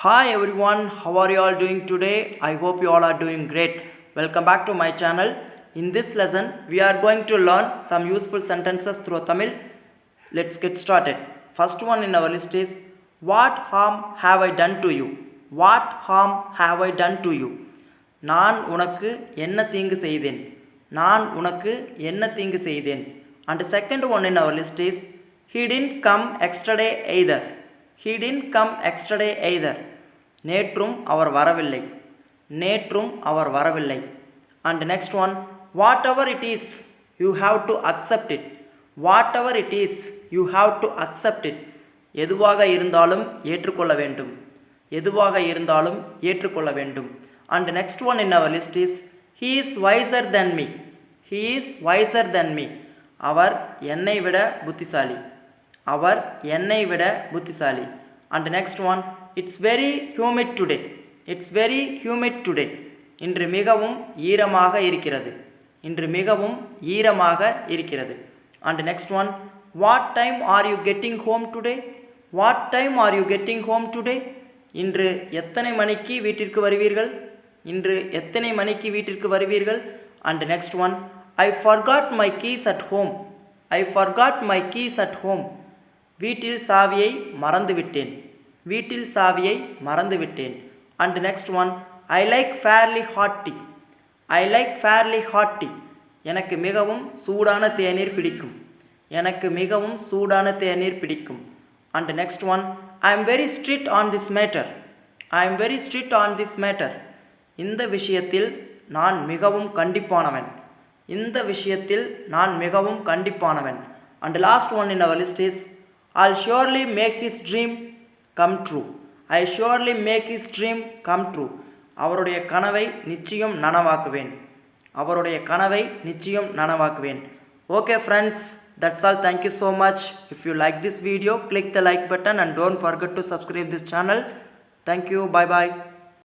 Hi everyone, how are you all doing today? I hope you all are doing great. Welcome back to my channel. In this lesson, we are going to learn some useful sentences through Tamil. Let's get started. First one in our list is, what harm have I done to you? What harm have I done to you? நான் உனக்கு என்ன தீங்கு செய்தேன்? நான் உனக்கு என்ன தீங்கு செய்தேன்? And the second one in our list is, he didn't come extra day either. He didn't come extra day either. நேற்றும் அவர் வரவில்லை. நேற்றும் அவர் வரவில்லை. And next one, whatever it is, you have to accept it. Whatever it is, you have to accept it. எதுவாக இருந்தாலும் ஏற்றுக்கொள்ள வேண்டும். எதுவாக இருந்தாலும் ஏற்றுக்கொள்ள வேண்டும். And next one in our list is, he is wiser than me. He is wiser than me. அவர் என்னை விட புத்திசாலி. அவர் என்னை விட புத்திசாலி. And next one, it's very humid today. It's very humid today. இன்று மிகவும் ஈரமாக இருக்கிறது. இன்று மிகவும் ஈரமாக இருக்கிறது. And next one, what time are you getting home today? What time are you getting home today? இன்று எத்தனை மணிக்கு வீட்டிற்கு வருவீர்கள்? இன்று எத்தனை மணிக்கு வீட்டிற்கு வருவீர்கள்? And next one, I forgot my keys at home. I forgot my keys at home. வீட்டில் சாவியை மறந்துவிட்டேன். வீட்டில் சாவியை மறந்துவிட்டேன். And next one, I like fairly hot tea. I like fairly hot tea. எனக்கு மிகவும் சூடான தேநீர் பிடிக்கும். எனக்கு மிகவும் சூடான தேநீர் பிடிக்கும். And next one, I am very strict on this matter. I am very strict on this matter. இந்த விஷயத்தில் நான் மிகவும் கண்டிப்பானவன். இந்த விஷயத்தில் நான் மிகவும் கண்டிப்பானவன். And last one in our list is, I'll surely make his dream come true. I surely make his dream come true. அவருடைய கனவை நிச்சயம் நனவாக்குவேன். அவருடைய கனவை நிச்சயம் நனவாக்குவேன். Okay friends, that's all. Thank you so much. If you like this video, click the like button and don't forget to subscribe this channel. Thank you. Bye bye.